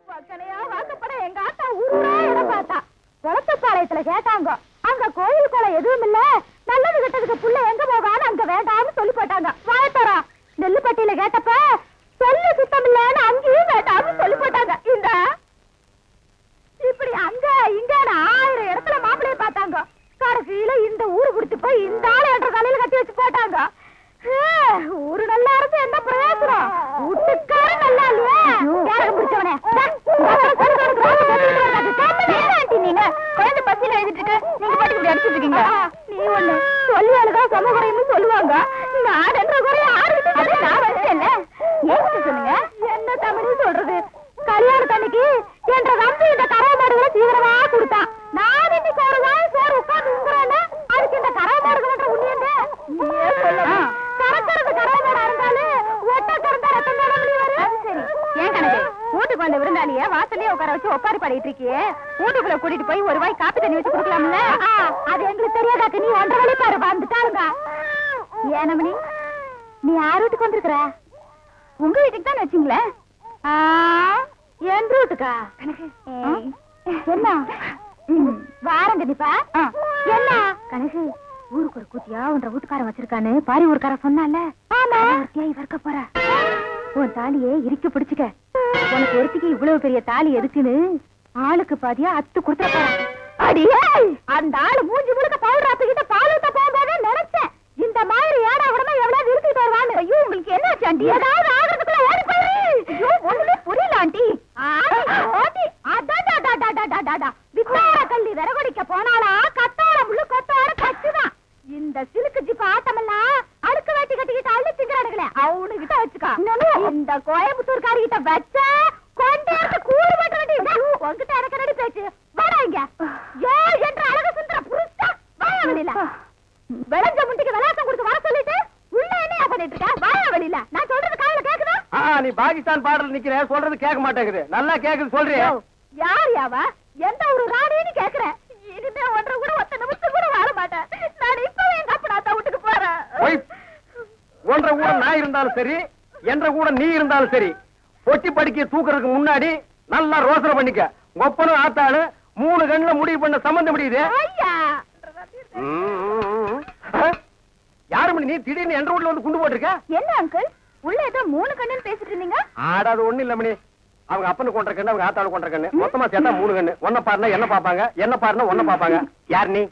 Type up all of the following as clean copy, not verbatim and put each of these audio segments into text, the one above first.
வாக்கப்பட எங்க ஆத்தா ஊரா இடம் பார்த்தா குளத்துப்பாளையத்துல கேட்டாங்க. அங்க கோயில் குளம் எதுவும் இல்ல, நல்லது கெட்டதுக்கு புள்ள எங்க போகான்னு அங்க வேண்டாம்னு சொல்லி போட்டாங்க. வாயத்தோரா நெல்லுப்பட்டியில கேட்டப்ப சொல்லு சுத்தம் இல்லன்னு அங்கேயும் வேண்டாம்னு சொல்லி போட்டாங்க. இந்த இப்படி அங்க இங்க 1000 இடத்துல மாப்பிள்ளைய பார்த்தாங்க. கடைசியில இந்த ஊரு குடிச்சு போய் இந்த ஆளு என்ற தலையில கட்டி வச்சு போட்டாங்க. ஊரு நல்லா இருந்து என்ன பிரயோஜனம்? வீட்டுக்காரன் நல்லா இல்லையா? பிடிச்சவனே நீங்க குழந்தை பசியில எழுதிட்டு இருக்க, நீங்க பாட்டுக்கு இப்படி அடிச்சுட்டு இருக்கீங்க. நீ ஒண்ணு சொல்லியாளுதான் சமகுறைன்னு சொல்லுவாங்க. நான் 2 குறைய 6 நான் வச்சேன்ல. ஏன் சொல்லுங்க, என்ன தமிழ் சொல்றது? கல்யாணத்தன்னைக்கு என்ற நம்பி இந்த கரமாடுகளை தீவிரமா கொடுத்தான். நான் இன்னைக்கு ஒரு வாய் சோறு உட்காந்து உங்குறேன்னு அதுக்கு இந்த கரமாடுகள் உண்மையண்டு நீயே சொல்லலாம். கரக்கிறது கரமாடா இருந்தாலும் ஒட்ட கறந்தா ரத்தம் தானே வெளியே வரும். சரி, ஏன் கணக்கு வீட்டுக்கு வந்த விருந்தாளிய வாசலே உட்கார வச்சு ஒப்பாரி பாடிட்டு இருக்கியே, வீட்டுக்குள்ள கூட்டிட்டு போய் ஒரு வாய் காப்பி தண்ணி வச்சு கொடுக்கலாம்ல? அது எங்களுக்கு தெரியாதாக்கு நீ 1.5 வழி பாரு வந்துட்டாருங்க. ஏனமணி நீ யார் வீட்டுக்கு வந்திருக்கிற? உங்க வீட்டுக்கு தான் வச்சுங்களேன். என் வீட்டுக்கா? என்ன வாரம் கண்டிப்பா என்ன கணக்கு ஊருக்கு ஒரு கூத்தியா உன்ற வீட்டுக்காரன் வச்சிருக்கான்னு பாரி ஊருக்கார சொன்னால இவர்க்க போற உன் தாலியே இறுக்கி பிடிச்சுக்க. உனக்கு ஒருத்திக்கு இவ்வளவு பெரிய தாலி எதுக்குன்னு ஆளுக்கு பாதியா அத்து கொடுத்துட போற. அடியே அந்த ஆளு மூஞ்சி முழுக்க பவுடர் ஆத்துக்கிட்ட பால் ஊத்த போகும்போதே நினைச்சேன் இந்த மாதிரி ஏடா உடனே எவ்வளவு இருக்கிட்டு வருவான்னு. ஐயோ உங்களுக்கு என்ன ஆண்டி? ஏதாவது ஆகிறதுக்குள்ள ஓடி போய். ஐயோ ஒண்ணுமே புரியல ஆண்டி. வித்தார கல்லி விறகுடிக்க போனாலா கத்தார முழு கொத்தார கச்சுதான். இந்த சிலுக்கு ஜிப்பு ஆட்டமெல்லாம் அடுக்கு வேட்டி கட்டிக்கிட்டு அள்ளி திங்கிறானுங்களே அவனு கிட்ட வச்சுக்கா. இந்த கோயம்புத்தூர்காரி கிட்ட வச்ச கொண்டேர்த்து கூறு பட்டு வேண்டி உங்ககிட்ட எனக்கு ரெடி பேச்சு வராங்க. ஏ என்ற அழக சுந்தர புருஷா வாயா வெளியில. விளைஞ்ச முட்டிக்கு விளையாட்டம் கொடுத்து வர சொல்லிட்டு உள்ள என்ன பண்ணிட்டு இருக்க? வாயா வெளியில. நான் சொல்றது காதுல கேக்குதா? நீ பாகிஸ்தான் பாடல் நிக்கிற, சொல்றது கேட்க மாட்டேங்குது. நல்லா கேக்குது சொல்றியா? யார் யாவா? எந்த ஒரு ராணின்னு கேக்குறேன். இனிமே ஒன்றை கூட 1 நிமிஷம் கூட வாழ மாட்டேன். நான் இப்பவே எங்க அப்பா வீட்டுக்கு போறேன். ஒன்றை கூட நான் இருந்தாலும் சரி, என்ற கூட நீ இருந்தாலும் சரி, பொட்டி படிக்க தூக்குறதுக்கு முன்னாடி நல்லா ரோசனை பண்ணிக்க. ஒப்பனும் ஆத்தாளு 3 கண்ணுல முடிவு பண்ண சம்பந்தம் முடியுது. யாரு மணி நீ திடீர்னு என்ற வீட்டுல வந்து குண்டு போட்டிருக்க? என்ன அங்கிள் உள்ள ஏதோ 3 கண்ணுன்னு பேசிட்டு இருந்தீங்க? ஆடாது ஒண்ணு இல்ல மணி. அவங்க அப்பனு கொண்ட கண்ணு, அவங்க ஆத்தாளு கொண்ட கண்ணு, மொத்தமா சேர்த்தா 3 கண்ணு. ஒன்ன பாருனா என்ன பாப்பாங்க, என்ன பாருனா ஒன்ன பாப்பாங்க. யார் நீ?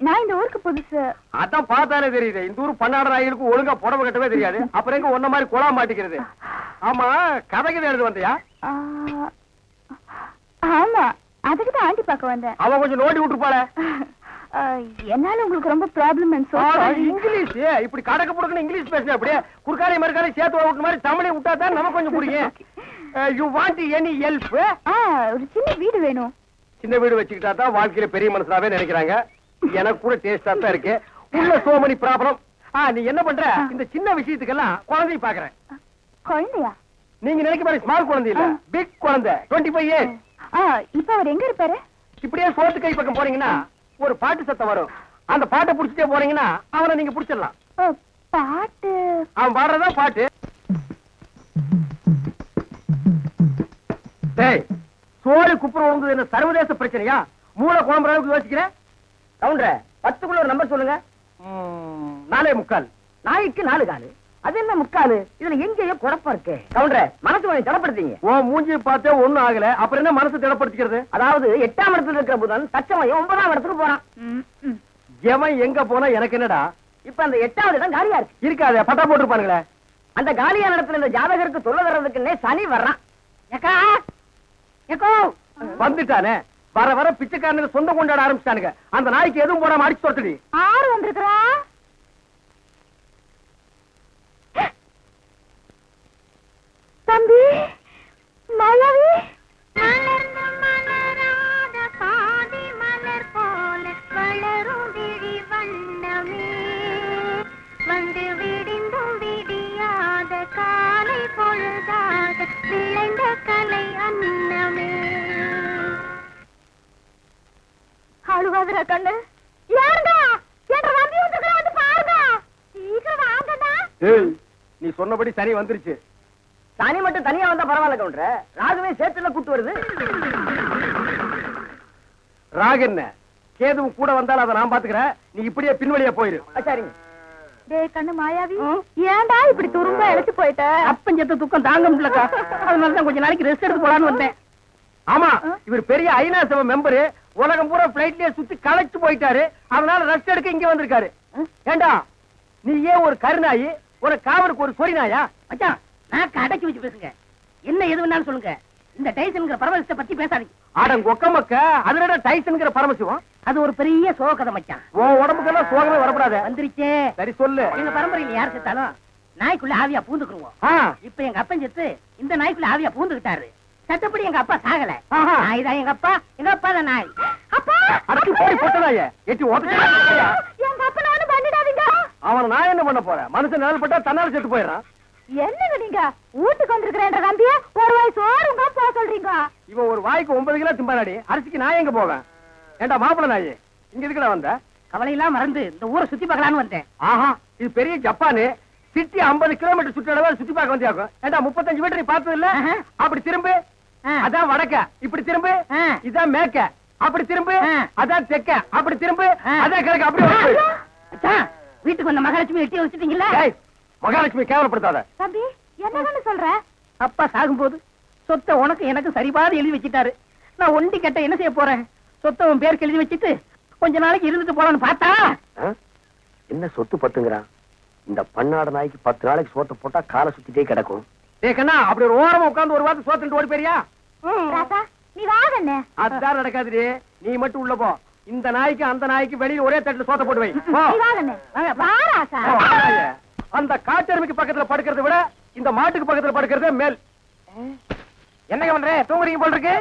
நான் இந்த ஊருக்கு புதுசு. அதான் பார்த்தாலே தெரியுது. இந்த ஊர் பண்ணாட நாய்களுக்கு ஒழுங்கா புடவை கட்டவே தெரியாது. அப்புறம் எங்க ஒன்ன மாதிரி குழா மாட்டிக்கிறது. ஆமா, கதைக்கு எழுது வந்தியா? ஆமா, அதுக்குதான் ஆண்டி பார்க்க வந்தேன். அவன் கொஞ்சம் நோண்டி விட்டுருப்பாள. என்னால உங்களுக்கு ரொம்ப ப்ராப்ளம். இங்கிலீஷ் இப்படி கடக்க புடக்குன்னு இங்கிலீஷ் பேசுன அப்படியே குறுக்காரை மறுக்காரை சேர்த்து விட்டு மாதிரி தமிழை விட்டா தான் நமக்கு கொஞ்சம் பிடிக்கும். You want any help? ஒரு சின்ன வீடு வேணும். சின்ன வீடு வச்சுக்கிட்டா தான் வாழ்க்கையில பெரிய மனசாவே நினைக்கிறாங்க. எனக்கு கூட டேஸ்டா தான் இருக்கு. உள்ள சோமனி ப்ராப்ளம். நீ என்ன பண்ற? இந்த சின்ன விஷயத்துக்கெல்லாம் குழந்தைய பாக்குறேன். குழந்தையா? நீங்க நினைக்க மாதிரி ஸ்மால் குழந்தை இல்ல, பிக் குழந்தை. 25 years. இப்ப அவர் எங்க இருப்பாரு? இப்படியே சோத்து கை பக்கம் போறீங்கன்னா ஒரு பாட்டு சத்தம் வரும். அந்த பாட்டை புடிச்சிட்டே போறீங்கன்னா அவனை நீங்க புடிச்சிடலாம். பாட்டு? அவன் பாடுறதா பாட்டு. சோறு குப்புற விழுந்தது என்ன சர்வதேச பிரச்சனையா? மூளை குழம்புற அளவுக்கு யோசிக்கிறேன். கவுண்டர 10க்குள்ள ஒரு நம்பர் சொல்லுங்க. 4.25. நாய்க்கு 4 காலு. அது என்ன முக்காலு? இதுல எங்கேயோ குழப்பம் இருக்கு. கவுண்டர மனசு கொஞ்சம் திடப்படுத்தீங்க. ஓ மூஞ்சி பார்த்தே ஒண்ணும் ஆகல, அப்புறம் என்ன மனசு திடப்படுத்திக்கிறது? அதாவது 8ஆம் இடத்துல இருக்கிற புதன் தச்சமயம் 9ஆம் இடத்துக்கு போறான். எவன் எங்க போனா எனக்கு என்னடா? இப்ப அந்த 8வது இடம் காலியா இருக்கு. இருக்காது, பட்டா போட்டுருப்பானுங்களே. அந்த காலியான இடத்துல இந்த ஜாதகருக்கு சொல்ல வர்றதுக்குன்னே சனி வர்றான். வந்துட்டானே, வர வர பிச்சைக்காரனுக்கு சொந்த கொண்டாட ஆரம்பிச்சிட்டானுங்க. அந்த நாய்க்கு எதுவும் போடாம அடிச்சு தொட்டுடி. ஆறு வந்திருக்கிறா. தம்பி மலவி மலர்ந்த மலராத பாதி மலர் போல வளரும் விழி வண்ணமே வந்து விடிந்தும் விடியாத காலை பொழுதாக விளைந்த கலை அன்னமே. அழுகாதுரா கண்ணு. யாருங்க என்ற நம்பி வந்து பாருங்க. சீக்கிரம் வாங்கடா. நீ சொன்னபடி சரி வந்துருச்சு. சனி மட்டும் தனியா வந்தா பரவாயில்ல கவுண்டர, ராகுவே சேர்த்துல கூட்டு வருது. ராகு என்ன கேதுவும் கூட வந்தாலும் அதை நான் பாத்துக்கிறேன், நீ இப்படியே பின்வழியா போயிரு. சரிங்க. டேய் கண்ணு மாயாவி, ஏன்டா இப்படி துரும்ப இழைச்சு போயிட்ட? அப்பஞ்சத்த துக்கம் தாங்க முடியலக்கா, அதனாலதான் கொஞ்ச நாளைக்கு ரெஸ்ட் எடுத்து போலான்னு வந்தேன். ஆமா, இவர் பெரிய ஐநா சபை மெம்பரு, உலகம் பூரா பிளைட்லயே சுத்தி களைச்சு போயிட்டாரு, அதனால ரெஸ்ட் எடுக்க இங்க வந்திருக்காரு. ஏண்டா நீ ஏன் ஒரு கருநாயி, ஒரு காவலுக்கு ஒரு சொறி நாயா? மச்சான், நான் அடக்கி வச்சு பேசுங்க, என்ன எது வேணாலும் சொல்லுங்க. இந்த டைசன்ங்கிற பரமசிவத்தை பத்தி பேசாதீங்க. ஆடங்க ஒக்கமக்க, அதுல டைசன்ங்கிற பரமசிவம், அது ஒரு பெரிய சோகதை மச்சான். உன் உடம்புக்கெல்லாம் சோகமே வரப்படாத. வந்துருச்சே. சரி சொல்லு. எங்க பரம்பரையில யார் செத்தாலும் நாய்க்குள்ள ஆவியா பூந்துக்குருவோம். இப்ப எங்க அப்பன் செத்து இந்த நாய்க்குள்ள ஆவியா பூந்துக்கிட்டாரு. சட்டப்படி எங்க அப்பா சாகல, நாய் தான் எங்க அப்பா, எங்க அப்பா தான் நாய். அப்பா அடக்கு போய் போட்டதாயே எட்டி ஓட்ட. எங்க அப்பனை ஒண்ணு பண்ணிடாதீங்க. அவன் நான் என்ன பண்ண போறேன், மனுஷன் நிழல்பட்டா தன்னால செத்து போயிடறான். என்னங்க நீங்க வீட்டுக்கு வந்திருக்கிறேன்ற நம்பிய ஒரு வாய் சோறுங்க போக சொல்றீங்க? இவன் ஒரு வாய்க்கு 9 கிலோ திம்பாடி, அரிசிக்கு நான் எங்க போவேன்? ஏண்டா மாப்பிள்ள நாயே, இங்க எதுக்குடா வந்த? கவலையெல்லாம் மறந்து இந்த ஊரை சுத்தி பார்க்கலான்னு வந்தேன். ஆஹா, இது பெரிய ஜப்பானு, சிட்டி 50 கிலோமீட்டர் சுற்றளவு சுத்தி பார்க்க வந்தியாக்கும். ஏண்டா 35 மீட்டர் நீ பார்த்தது இல்ல? அப்படி திரும்பு, அதான் வடக்க. இப்படி திரும்பு, இதான் மேக்க. அப்படி திரும்பு, அதான் தெக்க. அப்படி திரும்பு, அதான் கிழக்கு. அப்படி வீட்டுக்கு வந்த மகாலட்சுமி எட்டி வச்சுட்டீங்களா? மகாலட்சுமி கேவலப்படுத்தாத. தம்பி, என்னன்னு சொல்ற? அப்பா சாகும்போது சொத்தை உனக்கு எனக்கு சரிபாதி எழுதி வச்சுட்டாரு. நான் ஒண்டி கட்ட என்ன செய்ய போறேன்? சொத்தை உன் பேருக்கு எழுதி வச்சுட்டு கொஞ்ச நாளைக்கு இருந்துட்டு போலான்னு பார்த்தா என்ன சொத்து பத்துங்கிறான். இந்த பன்னாடு நாய்க்கு 10 நாளைக்கு சோத்தை போட்டா காலை சுத்திட்டே கிடக்கும். ஏக்கண்ணா, அப்படி ஒரு ஓரமா உட்கார்ந்து ஒரு வாரத்து சோத்துட்டு ஓடி போறியா? ராசா, நீ வாங்கண்ணே. அதுதான் நடக்காது, நீ மட்டும் உள்ள போ. இந்த நாய்க்கு அந்த நாய்க்கு வெளியே ஒரே தட்டுல சோத்த போட்டு வை. நீ வாங்கண்ணே. வா ராசா. அந்த காட்டெருமைக்கு பக்கத்துல படுக்கிறத விட இந்த மாட்டுக்கு பக்கத்துல படுக்கிறதே மேல். என்னங்க பண்ற, தூங்குறீங்க போல இருக்கு?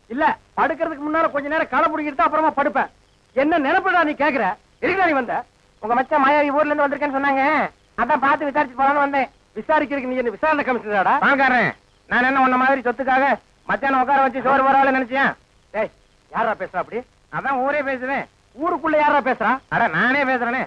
இல்ல, படுக்கிறதுக்கு முன்னால கொஞ்ச நேரம் களை புடிங்கிட்டு அப்புறமா படுப்பேன். என்ன நினைப்படா நீ கேக்குற? எதுக்குடா நீ வந்த? உங்க மச்சான் மாயாவி ஊர்ல இருந்து வந்திருக்கேன்னு சொன்னாங்க, அதான் பார்த்து விசாரிச்சு போலான்னு வந்தேன். விசாரிக்கிறதுக்கு நீ என்ன விசாரணை கமிஷனராடா? வாங்காரன், நான் என்ன உன்ன மாதிரி சொத்துக்காக மத்தியானம் உட்கார வச்சு சோறு வரால நினைச்சேன். டேய், யாரா பேசுறா அப்படி? அதான் ஊரே பேசுவேன். ஊருக்குள்ள யாரா பேசுறா? அட நானே பேசுறேனே.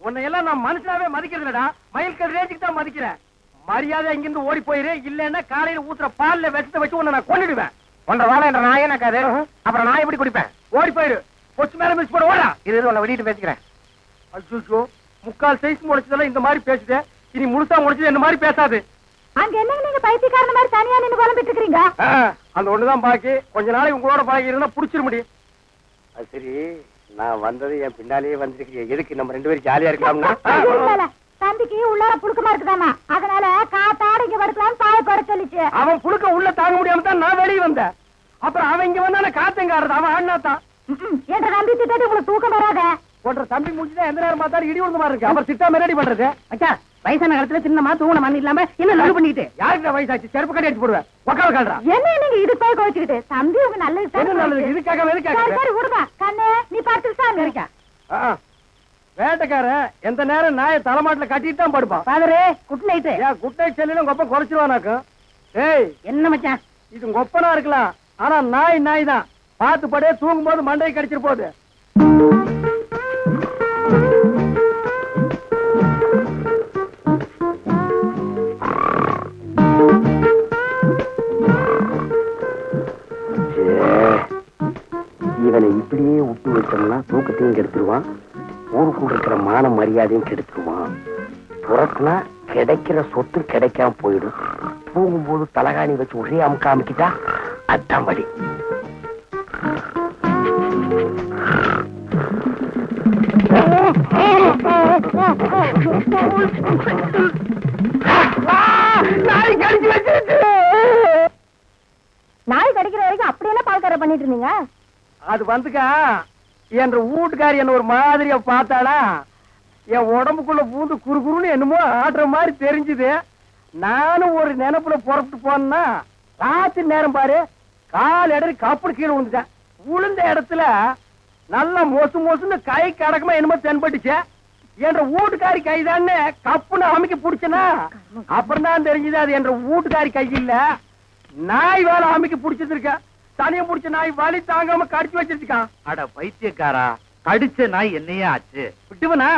உன்னை எல்லாம் நான் மனுஷனாவே மதிக்கிறதுலடா, மயில்கல் ரேஞ்சுக்கு தான் மதிக்கிறேன். மரியாதை இங்கிருந்து ஓடி போயிரு, இல்லன்னா காலையில ஊத்துற பால்ல விஷத்தை வச்சு உன்னை நான் கொன்னிடுவேன். ஒன்றரை வாழை என்ற நாயே நக்காது, அப்புறம் நான் எப்படி குடிப்பேன்? ஓடி போயிரு, கொச்சு மேல மிஸ் போட ஓடா. இது உன்னை வெளியிட்டு பேசிக்கிறேன். அச்சோ, முக்கால் சைஸ் முடிச்சதெல்லாம் இந்த மாதிரி பேசுதே, இனி முழுசா முடிச்சது இந்த மாதிரி பேசாது. அங்க என்னங்க நீங்க பைத்தியக்காரன மாதிரி தனியா நின்னு குழம்பிட்டு இருக்கீங்க? அந்த ஒண்ணுதான் பாக்கி, கொஞ்ச நாளைக்கு உங்களோட பழகி இருந்தா புடிச்சிட முடியும். அது சரி, நான் வந்தது என் பின்னாலேயே வந்திருக்கீங்க, எதுக்கு நம்ம 2 பேரும் ஜாலியா இருக்கலாம்னா? தம்பிக்கு உள்ளார புழுக்கமா இருக்குதாமா, அதனால காத்தாட இங்க படுக்கலாம்னு பாய போட சொல்லிச்சு. அவன் புழுக்க உள்ள தாங்க முடியாம தான் நான் வெளியே வந்தேன். அப்புறம் அவன் இங்க வந்தான காத்தங்க ஆடுறது, அவன் ஆடினாத்தான். என்ற நம்பி திட்டு உங்களுக்கு தூக்கம் வராத. ஒன்ற தம்பி முடிச்சுதான் எந்த நேரம் பார்த்தாலும் இடி விழுந்த மாதிரி இருக்கு. அப்புறம் திட்டாம ரெடி பண்றது. அச்சா, வயசான காலத்துல சின்னமா தூங்கின மண் இல்லாம என்ன நடு பண்ணிட்டு யாருக்கு வயசாச்சு? செருப்பு கட்டி அடிச்சு போடுவேன். உக்கால கால்றா. என்ன நீங்க இது போய் கோச்சிக்கிட்டு? தம்பி உங்க நல்லது என்ன நல்லது? இதுக்காக எதுக்காக? சரி விடுங்க கண்ணே, நீ பார்த்து சாமி இருக்கா. வேட்டைக்காரன் எந்த நேரம் நாயை தலைமாட்டில கட்டிட்டு தான் படுப்பான். பாதரே, குட் நைட். ஏன் குட் நைட் செல்லிலும் கொப்ப குறைச்சிருவானாக்கும். ஏய், என்ன மச்சான் இது கொப்பனா இருக்கலாம், ஆனா நாய் தான். பார்த்து படே, தூங்கும் போது மண்டையை கடிச்சிட்டு போகுது. இவனை இப்படியே விட்டு வச்சோம்னா தூக்கத்தையும் கெடுத்துருவான், ஊருக்குள்ள இருக்கிற மான மரியாதையும் கெடுத்துருவான். புறத்துனா கிடைக்கிற சொத்து கிடைக்காம போயிடும். தூங்கும்போது தலகாணி வச்சு ஒரே அமுக்க அமைக்கிட்டா அதான் வழி. நாய் கடிக்கிற வரைக்கும் அப்படியெல்லாம் பால்கார பண்ணிட்டு இருந்தீங்க? அது வந்துக்கா, என்ற வீட்டுக்காரி என்ன ஒரு மாதிரியா பார்த்தாளா, என் உடம்புக்குள்ள பூந்து குறுகுறுன்னு என்னமோ ஆடுற மாதிரி தெரிஞ்சுது. நானும் ஒரு நினைப்புல புறப்பட்டு போனா ராத்திரி நேரம் பாரு, கால் இடறி கப்பல் கீழே விழுந்துட்டேன். விழுந்த இடத்துல நல்லா மொசுன்னு கை கடக்கமா என்னமோ தென்பட்டுச்சு. என்ற வீட்டுக்காரி கைதான்னு கப்புன்னு அமைக்க பிடிச்சனா, அப்புறம் தான் தெரிஞ்சது அது என்ற வீட்டுக்காரி கை இல்ல, நாய் வேலை அமைக்க பிடிச்சிருக்க. தனிய பிடிச்ச நாய் வலி தாங்காம கடிச்சு வச்சிருக்கான். அட பைத்தியக்காரா, கடிச்ச நாய் என்னையே ஆச்சு? விட்டுவனா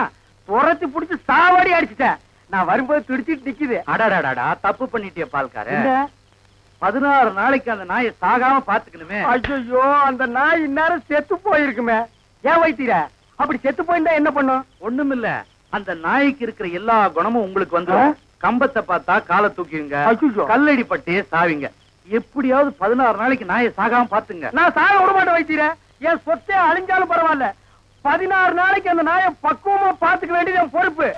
துரத்தி பிடிச்சு சாவாடி அடிச்சுட்டேன். நான் வரும்போது துடிச்சிட்டு நிக்குது. அடாடாடா, தப்பு பண்ணிட்டிய பால்கார. 16 நாளைக்கு அந்த நாயை சாகாம பாத்துக்கணுமே. ஐயோ, அந்த நாய் இந்நேரம் செத்து போயிருக்குமே. ஏன் வைத்தீர? அப்படி செத்து போயிருந்தா என்ன பண்ணும்? ஒண்ணுமில்ல, அந்த நாய்க்கு இருக்கிற எல்லா குணமும் உங்களுக்கு வந்து கம்பத்தை பார்த்தா காலை தூக்கிடுங்க, கல்லடி பட்டே சாவிங்க. எப்படியாவது 16 நாளைக்கு நாயை சாகாம பாத்துங்க. நான் சாக விட மாட்டேன் வைத்தீர. என் சொத்தே அழிஞ்சாலும் பரவாயில்ல, 16 நாளைக்கு அந்த நாயை பக்குவமா பாத்துக்க வேண்டியது என் பொறுப்பு.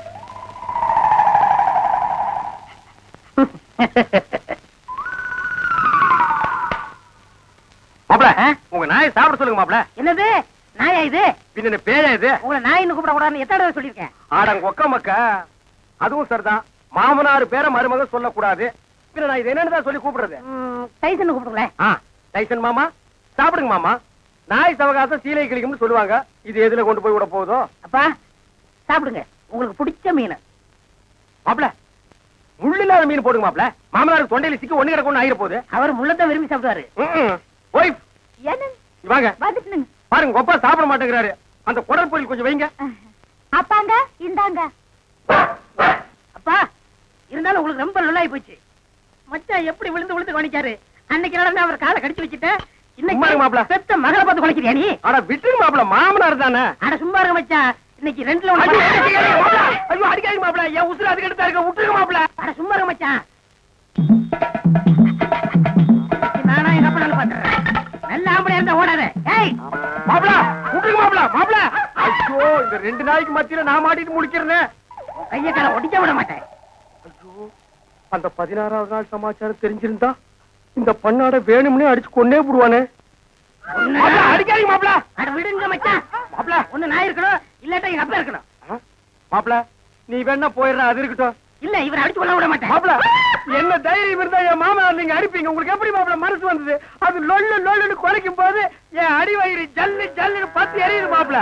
மாப்ள, உங்க நாயை சாப்பிட சொல்லுங்க மாப்ள. என்னது நாயா இது? பின்ன பேயா இது? உங்களை நாயின்னு கூப்பிட கூடாதுன்னு எத்தனை தடவை சொல்லியிருக்கேன்? ஆடங்க ஒக்க மக்க. அதுவும் சரிதான், மாமனார் பேரை மருமக சொல்லக்கூடாது. பின்ன நான் இது என்னன்னு சொல்லி கூப்பிடுறது? டைசன் கூப்பிடுங்களேன். டைசன் மாமா சாப்பிடுங்க மாமா. நாய் சவகாசம் சீலை கிளிக்கும்னு சொல்லுவாங்க. இது எதுல கொண்டு போய் விட போதோ? அப்பா சாப்பிடுங்க, உங்களுக்கு பிடிச்ச மீன். மாப்ள, முள்ளில்லாத மீன் போடுங்க மாப்ள. மாமனாருக்கு தொண்டையில சிக்கி ஒண்ணு கிடக்கும் ஆயிர போகுது. அவர் முள்ளத்தான் விரும்பி சாப்பிடுவாரு. ஒய்ஃப் வாங்க பாருங்க, கொப்பா சாப்பிட மாட்டேங்கிறாரு. அந்த குடல் பொரியல் கொஞ்சம் வைங்க. அப்பாங்க இந்தாங்க. அப்பா இருந்தாலும் உங்களுக்கு ரொம்ப நல்லாயி போச்சு. மச்சான் எப்படி விழுந்து விழுந்து கவனிச்சாரு. அன்னைக்கு நடந்து அவர் காலை கடிச்சு வச்சுட்டேன். இன்னைக்கு மாப்ள பெத்த மகளை பார்த்து குலைக்கிறியா நீ? அட விட்டுருங்க மாப்ள, மாமனார் தானே. அட சும்மா இருங்க மச்சான், இன்னைக்கு 2ல 1. ஐயோ அடிக்காதீங்க மாப்ள, என் உசுறு அதுக்கு எடுத்தா இருக்க. விட்டுருங்க மாப்ள. அட சும்மா இருங்க மச்சான். நானா எங்க அப்பா பாத்துறேன். நல்ல ஆம்பளையா இருந்தா ஓடாத. ஏய் மாப்ள, விட்டுருங்க மாப்ள. மாப்ள, ஐயோ இந்த 2 நாய்க்கு மத்தியில நான் மாட்டிட்டு முடிக்கிறேன். கைய கால ஒடிக்க விட மாட்டேன். ஐயோ, அந்த 16வது நாள் சமாச்சாரம் தெரிஞ்சிருந்தா இந்த பண்ணாட வேணும்னே அடிச்சு கொன்னே போடுவானே. அடிக்காதீங்க மாப்ள. அட விடுங்க மச்சான். மாப்ள, ஒண்ணு நான் இருக்கணும், இல்லாட்டா எங்க அப்பா இருக்கணும். மாப்ள நீ வேணா போயிடுற, அது இருக்கட்டும். இல்ல இவரை அடிச்சு கொள்ள விட மாட்டேன். மாப்ள, என்ன தைரியம் இருந்தா என் மாமனார் நீங்க அடிப்பீங்க? உங்களுக்கு எப்படி மாப்ள மனசு வந்தது? அது லொல்லு லொல்லுன்னு குலைக்கும் போது என் அடி வயிறு ஜல்லு ஜல்லுன்னு பத்தி எரியுது மாப்ள.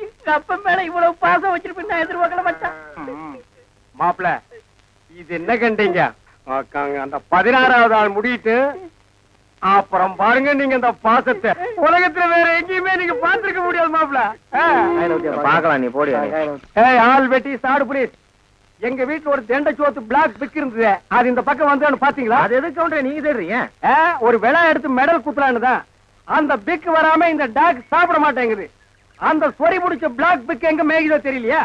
எங்க அப்பா மேல இவ்வளவு பாசம் வச்சிருப்பேன் நான் எதிர்பார்க்கல மச்சான். மாப்ள, இது என்ன கண்டீங்க? அந்த 16வது நாள் முடிட்டு அப்புறம் பாருங்க நீங்க இந்த பாசத்தை உலகத்துல வேற எங்கேயுமே நீங்க பாத்துருக்க முடியாது மாப்ள. பாக்கலாம், நீ போடி. ஆள் வெட்டி சாடு புலீஸ். எங்க வீட்டுல ஒரு தெண்டை சோத்து பிளாக் பிக் இருந்தது, அது இந்த பக்கம் வந்து பாத்தீங்களா? அது எதுக்கு நீங்க தேடுறீங்க? ஒரு விழா எடுத்து மெடல் குத்துலான்னு தான். அந்த பிக் வராம இந்த டாக் சாப்பிட மாட்டேங்குது. அந்த சொறி முடிச்ச பிளாக் பிக் எங்க மேய்தோ தெரியலையா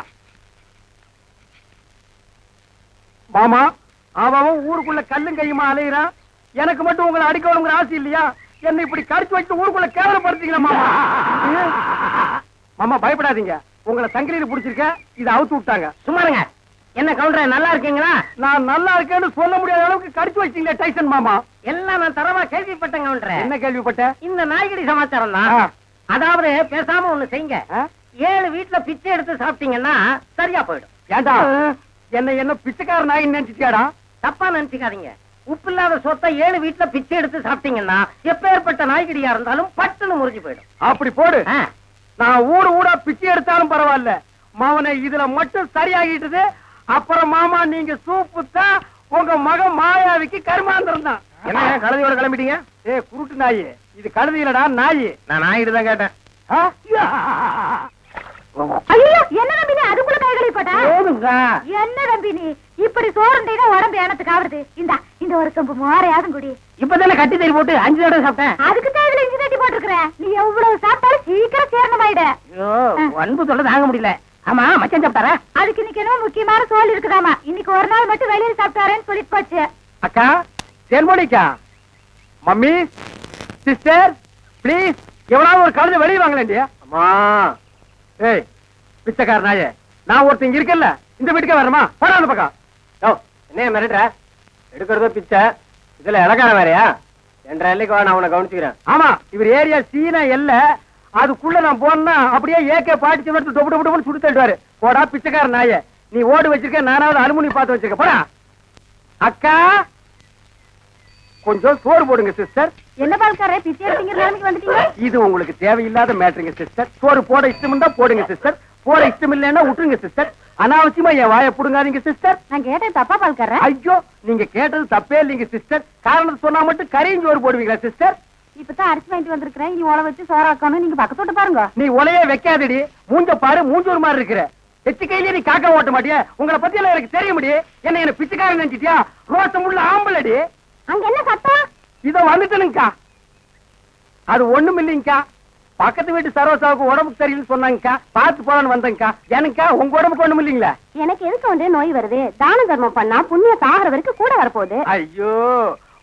மாமா? அவன் ஊருக்குள்ள கல்லும் கையுமா அலையிறான். எனக்கு மட்டும் உங்களை அடிக்கணுங்கிற ஆசை இல்லையா? என்ன இப்படி கடிச்சு வச்சு ஊருக்குள்ள கேவலப்படுத்தீங்களா மாமா? மாமா பயப்படாதீங்க, உங்களை சங்கிலியில புடிச்சிருக்க, இதை அவுத்து விட்டாங்க. சும்மாருங்க. என்ன கவுண்டர் நல்லா இருக்கீங்களா? நான் நல்லா இருக்கேன்னு சொல்ல முடியாத அளவுக்கு கடிச்சு வச்சீங்களே டைசன் மாமா. எல்லாம் நான் தரமா கேள்விப்பட்டேன் கவுண்டர். என்ன கேள்விப்பட்ட? இந்த நாய்கடி சமாச்சாரம் தான். அதாவது பேசாம ஒண்ணு செய்யுங்க, 7 வீட்டுல பிச்சை எடுத்து சாப்பிட்டீங்கன்னா சரியா போயிடும். ஏண்டா என்ன பிச்சைக்கார நாய் நினைச்சிட்டியாடா? தப்பா நினைச்சுக்காதீங்க. உப்பு இல்லாத சொத்தை 7 வீட்டுல பிச்சை எடுத்து சாப்பிட்டீங்கன்னா எப்பேற்பட்ட நாய்கடியா இருந்தாலும் பட்டுன்னு முறிஞ்சு போயிடும். அப்படி போடு. நான் ஊரா பிச்சை எடுத்தாலும் பரவாயில்ல, மாவனை இதுல மட்டும் சரியாகிட்டது. அப்புறம் மாமா நீங்க சூப்பு தான் உங்க மகன் மாயாவிக்கு கருமாந்திரம் தான். என்ன கழுதையோட கிளம்பிட்டீங்க? குருட்டு நாய் இது, கழுதி இல்லடா நாய். நான் நாயிட்டு தான் கேட்டேன். ஐயோ என்ன நம்பி நீ அதுக்குள்ள கைகளை போட்டா? என்ன நம்பி நீ இப்படி சோறுண்டா உடம்பு எனத்துக்கு ஆகுது. இந்த ஒரு சொம்பு மோரையாதும் குடி. இப்பதானே கட்டி தறி போட்டு 5 தடவை சாப்பிட்டேன். அதுக்கு தேவையில்ல இஞ்சி தட்டி போட்டுருக்க. நீ எவ்வளவு சாப்பிட்டாலும் சீக்கிரம் சேரணமாயிட. அன்பு சொல்ல தாங்க முடியல. ஆமா மச்சான் சாப்பிட்டாரா? அதுக்கு இன்னைக்கு என்ன முக்கியமான சோல் இருக்குதாமா. இன்னைக்கு ஒரு நாள் மட்டும் வெளியில சாப்பிட்டாரேன்னு சொல்லிட்டு போச்சு. அக்கா தேன்மொழிக்கா, மம்மி, சிஸ்டர் பிளீஸ் எவ்வளவு ஒரு கழுதை வெளியே வாங்கலேண்டியா? அம்மா ஏய் பிச்சைக்கார நாயே, நான் ஒருத்தங்க இருக்கல இந்த வீட்டுக்கே வரமா? போடா அந்த பக்கம். என்ன மிரட்டுற? எடுக்கிறதோ பிச்சை, இதுல இலக்காரம் வேறையா? 2.5 நாளைக்கு நான் உன்னை கவனிச்சுக்கிறேன். ஆமா, இவர் ஏரியா சீனா எல்ல, அதுக்குள்ள நான் போனா அப்படியே ஏகே பாடிச்சு டொப்பு டொப்பு டொப்புன்னு சுட்டு தள்ளுவாரு. போடா பிச்சைக்கார நாயே, நீ ஓடு வச்சிருக்க, நானாவது அலுமினி பார்த்து வச்சிருக்க. போடா. அக்கா கொஞ்சம் சோறு போடுங்க சிஸ்டர். என்ன பால்காரே பிச்சை எடுத்தீங்க நிலைமைக்கு வந்துட்டீங்க? இது உங்களுக்கு தேவையில்லாத மேட்டருங்க சிஸ்டர். சோறு போட இஷ்டம் இருந்தா போடுங்க சிஸ்டர், போட இஷ்டம் இல்லைன்னா விட்டுருங்க சிஸ்டர். அனாவசியமா என் வாயை புடுங்காதீங்க சிஸ்டர். நான் கேட்டேன் தப்பா பால்காரே? ஐயோ நீங்க கேட்டது தப்பே இல்லைங்க சிஸ்டர். காரணத்தை சொன்னா மட்டும் கரையும் சோறு போடுவீங்களா சிஸ்டர்? இப்பதான் அரிசி வாங்கிட்டு வந்திருக்கிறேன், நீ உலை வச்சு சோறாக்கணும். நீங்க பக்கத்தோட்டு பாருங்க. நீ உலையே வைக்காதடி, மூஞ்ச பாரு, மூஞ்சூர் மாதிரி இருக்கிற. எச்சு கையிலே நீ காக்கா ஓட்ட மாட்டியா? உங்களை பத்தி எல்லாம் எனக்கு தெரிய முடியும். என்ன பிச்சைக்காரன் நினைச்சிட்டியா? ரோசம் உள்ள ஆம்பளடி. அங்க என்ன சத்தம்? இதோ வந்துட்டனுங்கக்கா. அது ஒண்ணும் இல்லைங்கக்கா. பக்கத்து வீட்டு சரோசாவுக்கு உடம்புக்கு சரியில்லைன்னு சொன்னாங்கக்கா. பார்த்து போலான்னு வந்தேங்கக்கா. எனக்கா உங்க உடம்புக்கு ஒண்ணும் இல்லைங்களா? எனக்கு எதுக்கு வந்து நோய் வருது? தான தர்மம் பண்ணா புண்ணியம் சாகர வரைக்கும் கூட வரப்போகுது. ஐயோ,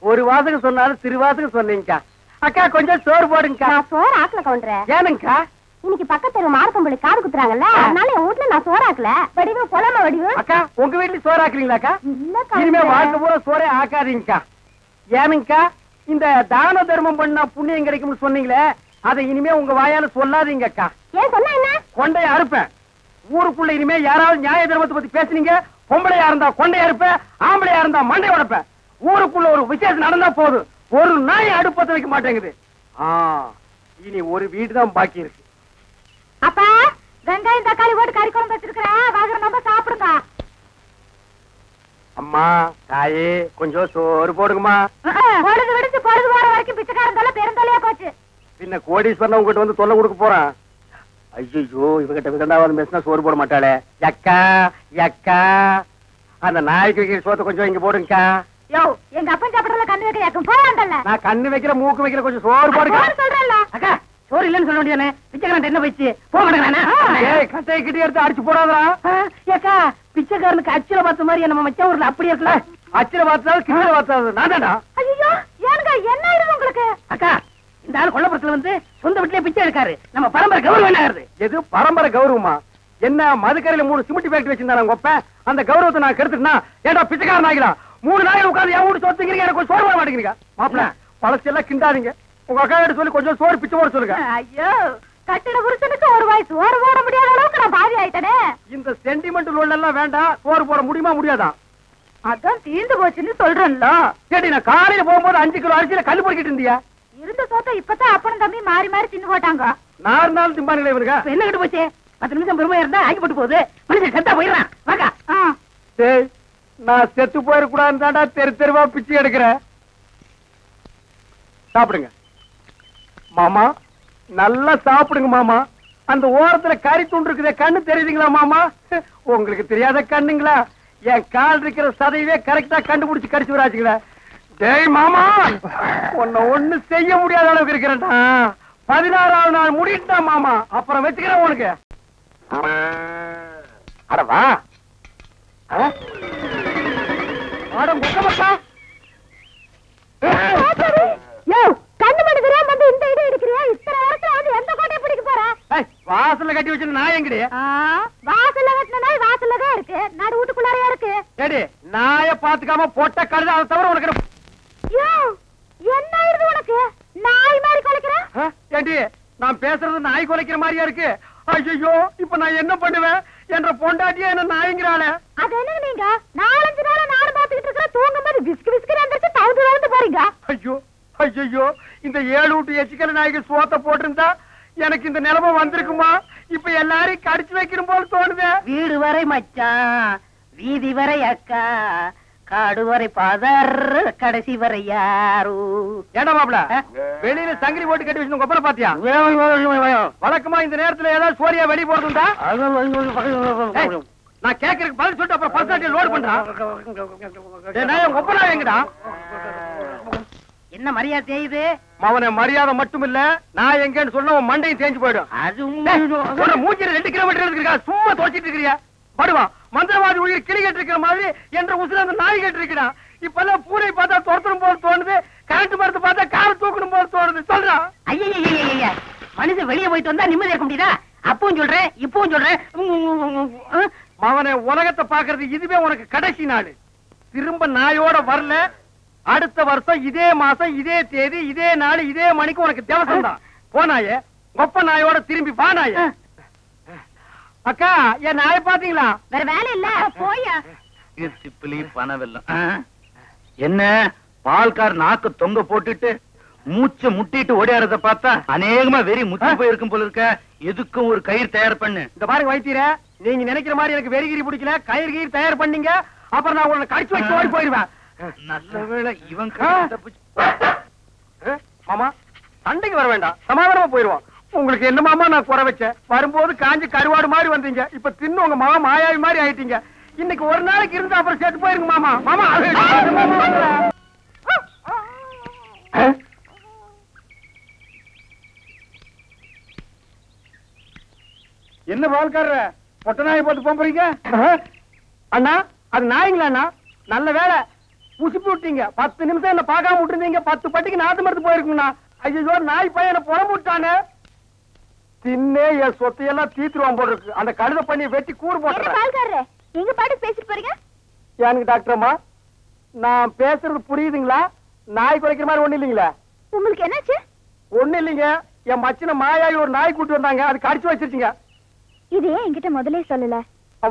ஒரு வாசகம் சொன்னாலும் திருவாசகம் சொன்னீங்கக்கா. அக்கா கொஞ்சம் சோறு போடுங்கக்கா. நான் சோறு ஆக்கல கவுண்டரே. ஏனுங்கக்கா? இன்னைக்கு பக்கத்து மார்க்கம்பள்ளி காது குத்துறாங்கல்ல, அதனால என் வீட்டுல நான் சோறாக்கல. வடிவு பொலம வடிவு. அக்கா உங்க வீட்டுல சோறு ஆக்குறீங்களாக்கா? இல்லக்கா. இனிமே வாழ்க்கை பூரா சோறே ஆக்காதீங்கக்கா. ஏனுங்கக்கா? இந்த தான தர்மம் பண்ணா புண்ணியம் கிடைக்கும்னு சொன்னீங்களே, அதை இனிமே உங்க வாயால சொல்லாதீங்கக்கா. ஏன் சொன்னா என்ன? கொண்டைய அறுப்பேன். ஊருக்குள்ள இனிமே யாராவது நியாய தர்மத்தை பத்தி பேசுனீங்க, பொம்பளையா இருந்தா கொண்டைய அறுப்பேன், ஆம்பளையா இருந்தா மண்டை உடைப்பேன். ஊருக்குள்ள ஒரு விசேஷம் நடந்தா போதும், ஒரு நாய் அடுப்பத்தை வைக்க மாட்டேங்குது. இனி ஒரு வீடு தான் பாக்கி இருக்கு. அப்பா, வெங்காயம் தக்காளி போட்டு கறி குழம்பு வச்சிருக்கிறேன், வாங்குற நம்ம சாப்பிடுங்க. அம்மா தாயே கொஞ்சம் சோறு போடுங்கம்மா. பொழுது விடுச்சு பொழுது போற வரைக்கும் பிச்சைக்காரன் தொல்லை பெருந்தொல்லையா போச்சு. பின்ன கோடீஸ்வரன் உங்ககிட்ட வந்து தொல்லை கொடுக்க போறான். ஐயோ, இவகிட்ட விதண்டாவது பேசினா சோறு போட மாட்டாளே. யக்கா யக்கா, அந்த நாய்க்கு வைக்கிற சோத்தை கொஞ்சம் இங்க போடுங்கக்கா. யோ, எங்க அப்பன் சாப்பிடறதுல கண்ணு வைக்க யாக்கும் போயாண்டல்ல. நான் கண்ணு வைக்கிற மூக்கு வைக்கிற கொஞ்சம் சோறு போடுங்க சொல்றேன்ல. அக்கா சோறு இல்லன்னு சொல்ல வேண்டியதானே? பிச்சைக்காரன் என்ன போயிடுச்சு? போக மாட்டேங்கிறானே. ஏய், கட்டையை கிட்டி எடுத்து அடிச்சு போடாதா. ஏக்கா பிச்சைக்காரனுக்கு அச்சில பார்த்த மாதிரி நம்ம மச்ச ஊர்ல அப்படி இருக்கல. அச்சில பார்த்தாலும் கிட்ட பார்த்தாது நான் தானா? ஐயோ, ஏனுங்க என்ன ஆயிடுது உங்களுக்கு? அக்கா இந்த ஆள் கொல்லப்புறத்துல வந்து சொந்த வீட்டுலயே பிச்சை எடுக்காரு. நம்ம பரம்பரை கௌரவம் என்ன ஆகுது? எது பரம்பரை கௌரவமா? என்ன மதுக்கரையில 3 சிமெண்ட் ஃபேக்டரி வச்சிருந்தாங்க ஒப்ப, அந்த கௌரவத்தை நான் கெடுத்துட்டா ஏன்டா பிச்சைக்காரன் ஆகிடா? 3 நாள் உட்கார்ந்து என் வீட்டு சொத்துக்கிறீங்க, எனக்கு சோறு போட மாட்டேங்கிறீங்க. மாப்பிள்ள பழசெல்லாம் கிண்டாதீங்க. உங்க அக்கா கிட்ட சொல்லி கொஞ்சம் சோறு பிச்சை போட சொல்லுங்க. ஐயோ, கட்டிட புருஷனுக்கு ஒரு வாய் சோறு போட முடியாத அளவுக்கு நான் பாதி ஆயிட்டனே. இந்த சென்டிமெண்ட் லோன் எல்லாம் வேண்டாம். சோறு போட முடியுமா முடியாதா? அதான் தீர்ந்து போச்சுன்னு சொல்றேன்ல. கேட்டி, நான் காலையில போகும்போது 5 கிலோ அரிசியில கல்லு பொறுக்கிட்டு இருந்தியா? இருந்த சோத்தை இப்பதான் அப்பனும் தம்பி மாறி மாறி தின்னு போட்டாங்க. 4 நாள் திம்பானுங்களே இவனுங்க. என்ன கிட்ட போச்சு? 10 நிமிஷம் பெருமையா இருந்தா ஆகி போட்டு போகுது. மனுஷன் செத்தா போயிடுறான். வாக்கா. டேய், நான் செத்து போயிடக்கூடாதுன்னு தாண்டா தெரு தெருவா பிச்சை எடுக்கிறேன். சாப்பிடுங்க மாமா, நல்லா சாப்பிடுங்க மாமா. அந்த ஓரத்துல கறி துண்டு இருக்குதே, கண்ணு தெரியுதுங்களா மாமா? உங்களுக்கு தெரியாத கண்ணுங்களா? என் கால் இருக்கிற சதையவே கரெக்டா கண்டுபிடிச்சு கடிச்சு விடாச்சுங்களா? டேய் மாமா, உன்னை ஒண்ணு செய்ய முடியாத அளவுக்கு இருக்கிறேன்டா. 16ஆவது நாள் முடிட்டா மாமா, அப்புறம் வச்சுக்கிறேன் உனக்கு. அடவா ஆடம் குக்கமக்கா. கண்ணு மணி தெரியாம வந்து இந்த இடம் எடுக்கிறியா? இத்தனை நேரத்துல வந்து எந்த கோட்டையை பிடிக்க போற? வாசல்ல கட்டி வச்சு நான் எங்கடி? வாசல்ல கட்டின நாய் வாசல்ல தான் இருக்கு, நடு வீட்டுக்குள்ளாரையா இருக்கு. ஏடி, நாய பாத்துக்காம போட்ட கழுத, அதை தவிர உனக்கு என்ன ஆயிடுது உனக்கு? நாய் மாதிரி குலைக்கிற? ஏண்டி, நான் பேசுறது நாய் குலைக்கிற மாதிரியா இருக்கு? ஐயோ, இப்ப நான் என்ன பண்ணுவேன்? என்ற பொண்டாட்டியா என்ன நாய்ங்கிறாளே. அது என்ன நீங்க 4-5 நாளா நானும் பாத்துக்கிட்டு இருக்கிற, தூங்கும் போது விஸ்கு விஸ்கு வந்துருச்சு, தவுந்து போறீங்க. ஐயோ ஐயோ, இந்த 7 வீட்டு எச்சிக்கல நாய்க்கு சோத்த போட்டிருந்தா எனக்கு இந்த நிலைமை வந்திருக்குமா? இப்ப எல்லாரையும் கடிச்சு வைக்கணும் போல தோணுது. வீடு வரை மச்சான், வீதி வரை அக்கா, காடு வரை பாதர், கடைசி வரை யாரு. ஏண்டா மாப்பிள, வெளியில சங்கிலி போட்டு கட்டி வச்சு கொப்பரை பாத்தியா? வழக்கமா இந்த நேரத்துல ஏதாவது சோரியா வெளியே போறதுண்டா? நான் கேட்கறதுக்கு பதில் சொல்லிட்டு அப்புறம் பல்சாட்டில் லோடு பண்றான். கொப்பரா எங்கடா? என்ன மரியாதை செய்யுது? அவனை மரியாதை மட்டும் இல்ல, நான் எங்கன்னு சொன்ன மண்டையும் தேஞ்சு போயிடும். அது மூஞ்சில 2 கிலோமீட்டர் இருக்கா, சும்மா தோச்சிட்டு இருக்கிறியா? படுவா, மந்திரவாதி உயிர் கிளி கேட்டு இருக்கிற மாதிரி என்ற உசுர அந்த நாய் கேட்டு இருக்கிறான். இப்பெல்லாம் பூனை பார்த்தா துரத்தணும் போல தோணுது, கரண்ட் மரத்தை பார்த்தா காரை தூக்கணும் போல தோணுது. சொல்றான். ஐயா, மனுஷன் வெளியே போயிட்டு வந்தா நிம்மதி இருக்க முடியுதா? அப்பவும் சொல்றேன், இப்பவும் சொல்றேன். அவனை உலகத்தை பாக்குறது இதுவே உனக்கு கடைசி நாள். திரும்ப நாயோட வரல, அடுத்த வருஷம் இதே மாசம் இதே தேதி இதே நாள் இதே மணிக்கு உனக்கு தேவசம் தான். போனாயே கொப்ப நாயோட திரும்பி பானாய. அக்கா, என் நாயை பாத்தீங்களா? வேற வேலை இல்ல, போயா. சிப்பிலி பணவெல்லாம் என்ன பால்கார் நாக்கு தொங்க போட்டுட்டு மூச்ச முட்டிட்டு ஓடியாரத பார்த்தா அநேகமா வெறி முத்தி போயிருக்கும் போல இருக்க. எதுக்கும் ஒரு கயிறு தயார் பண்ணு. இந்த பாருங்க வைத்தியரே, நீங்க நினைக்கிற மாதிரி எனக்கு வெறிகிரி பிடிக்கல. கயிறு கயிறு தயார் பண்ணீங்க, அப்புறம் நான் உங்களை கடிச்சு வச்சு ஓடி போயிருவேன். நல்ல வேளை இவன் மாமா, சண்டைக்கு வர வேண்டாம், சமாதானமா போயிருவோம். உங்களுக்கு என்ன மாமா நான் குறை வச்சேன்? வரும்போது காஞ்சி கருவாடு மாதிரி வந்தீங்க, இப்ப தின்னு உங்க மாமா மாயாவி மாதிரி ஆயிட்டீங்க. இன்னைக்கு ஒரு நாளைக்கு இருந்து அப்புறம் செத்து போயிருங்க மாமா. மாமா என்ன பால்காரர பொட்ட நாயை போட்டு போறீங்க? அண்ணா அது நாய்ங்களா அண்ணா? நல்ல வேலை புசிப்பு விட்டீங்க. 10 நிமிஷம் என்ன பார்க்காம விட்டுருந்தீங்க, 10 பட்டிக்கு நாத்து மருந்து போயிருக்குண்ணா. ஐயோ நாய் பையனை புறம்பு விட்டானே. தின்னே என் சொத்தையெல்லாம் தீத்துருவான் போல இருக்கு. அந்த கழுத பண்ணி வெட்டி கூறு போட்டுறேன். நீங்க பாட்டு பேசிட்டு போறீங்க. எனக்கு டாக்டர் அம்மா நான் பேசுறது புரியுதுங்களா? நாய் குறைக்கிற மாதிரி ஒண்ணு இல்லீங்களா? உங்களுக்கு என்னாச்சு? ஒண்ணு இல்லீங்க, என் மச்சின மாயாவி ஒரு நாய் கூட்டு வந்தாங்க, அது கடிச்சு வச்சிருச்சுங்க. இது ஏன் என்கிட்ட முதல்ல சொல்லல?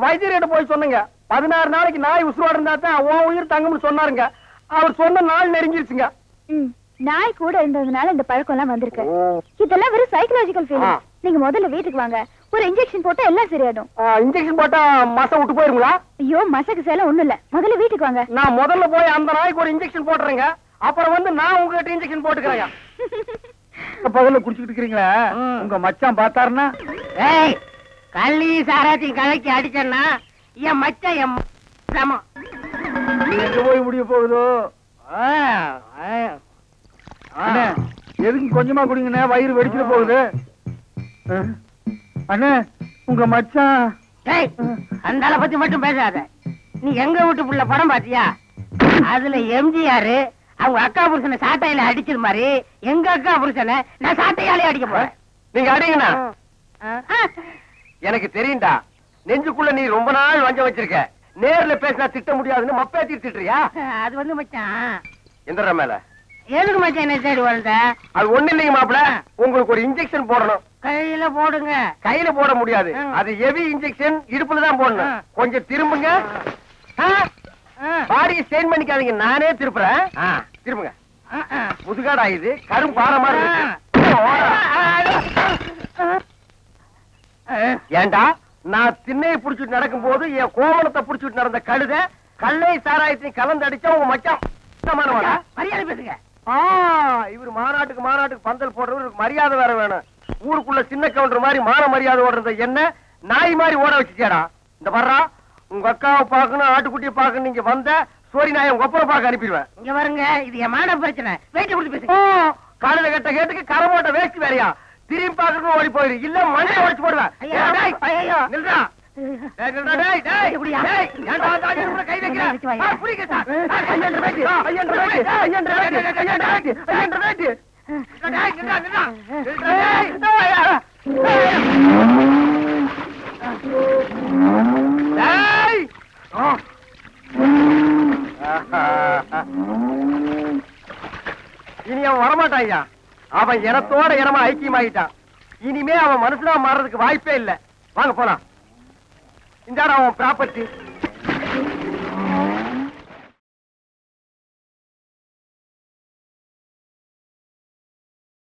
வைத்தியர்கிட்ட போய் சொன்னங்க. 16 நாளைக்கு நாய் உசுரோட இருந்தா தான் உன் உயிர் தங்கும்னு சொன்னாருங்க. அவர் சொன்ன நாள் நெருங்கிருச்சுங்க. நாய் கூட இருந்ததுனால இந்த பழக்கம் எல்லாம் வந்திருக்கு. இதெல்லாம் வெறும் சைக்கலாஜிக்கல் ஃபீலிங். நீங்க முதல்ல வீட்டுக்கு வாங்க, ஒரு இன்ஜெக்ஷன் போட்டா எல்லாம் சரியாடும். இன்ஜெக்ஷன் போட்டா மசை விட்டு போயிருங்களா? ஐயோ மசக்கு சேலம் ஒண்ணும் இல்ல, முதல்ல வீட்டுக்கு வாங்க. நான் முதல்ல போய் அந்த நாய்க்கு ஒரு இன்ஜெக்ஷன் போட்டுறேங்க, அப்புறம் வந்து நான் உங்ககிட்ட இன்ஜெக்ஷன் போட்டுக்கிறேங்க. பகல்ல குடிச்சுக்கிட்டு இருக்கீங்களா? உங்க மச்சான் பார்த்தாருன்னா கள்ளி சாராத்தையும் கலக்கி அடிச்சேன்னா என் மச்சான் என் சமம். எங்க போய் முடிய போகுதோ? எதுக்கு கொஞ்சமா குடிங்கண்ணே, வயிறு வெடிச்சுட்டு போகுது. அண்ணே உங்க மச்சான். அந்த ஆளை பத்தி மட்டும் பேசாத. நீ எங்க வீட்டு புள்ள படம் பாத்தியா? அதுல எம்ஜிஆர் அவங்க அக்கா புருஷனை சாட்டையில அடிச்சது மாதிரி எங்க அக்கா புருஷனை நான் சாட்டையாலே அடிக்க போறேன். நீங்க அடிங்கண்ணா. எனக்கு தெரியும்டா, நெஞ்சுக்குள்ள நீ ரொம்ப நாள் வஞ்சம் வச்சிருக்க. நேர்ல பேசினா திட்ட முடியாதுன்னு மப்பேத்தி திட்டுறியா? அது வந்து மச்சான் எந்த மேல எதுக்கு மச்சான் என்ன சைடு வளர்ந்த? அது ஒண்ணு இல்லைங்க மாப்பிள, உங்களுக்கு ஒரு இன்ஜெக்ஷன் போடணும். கையில போடுங்க. கையில போட முடியாது, அது ஹெவி இன்ஜெக்ஷன், இடுப்புல தான் போடணும். கொஞ்சம் திரும்புங்க. பாடியை ஸ்ட்ரெயின் பண்ணிக்காதீங்க, நானே திருப்புறேன். திரும்புங்க. முதுகாடா இது கரும் பாரமா இருக்கு. ஏண்டா நான் திண்ணையை புடிச்சிட்டு நடக்கும் போது என் கோவணத்தை புடிச்சிட்டு நடந்த கழுத கல்லை சாராயத்தையும் கலந்து அடிச்சா உங்க மச்சான் மரியாதை பேசுங்க. இவரு மாநாட்டுக்கு பந்தல் போடுறவருக்கு மரியாதை வேற வேணும். ஊருக்குள்ள சின்ன கவுண்டர் மாதிரி மான மரியாதை ஓடுறத என்ன நாய் மாதிரி ஓட வச்சுச்சேடா. இந்த வர்றா உங்க அக்காவை பாக்கணும், ஆட்டுக்குட்டியை பாக்கணும். நீங்க வந்த சோரி நாயை உங்க அப்புறம் பார்க்க அனுப்பிடுவேன். இங்க வருங்க, இது என் மான பிரச்சனை. வெயிட் கொடுத்து பேசுங்க. கழுத கட்ட கேட்டுக்கு கரை போட்ட வேஸ்ட் வேறையா? திரும்பி பாக்கணும் ஓடி போயிரு, இல்ல மண்ணை உடைச்சு போடுவேன். நில்றா. இனி அவன் வரமாட்டான். அவன் இனத்தோட இனமா ஐக்கியமாயிட்டான். இனிமே அவன் மனுஷனா மாறதுக்கு வாய்ப்பே இல்ல. வாங்க போலாம். இந்த அவன் ப்ராப்பர்ட்டி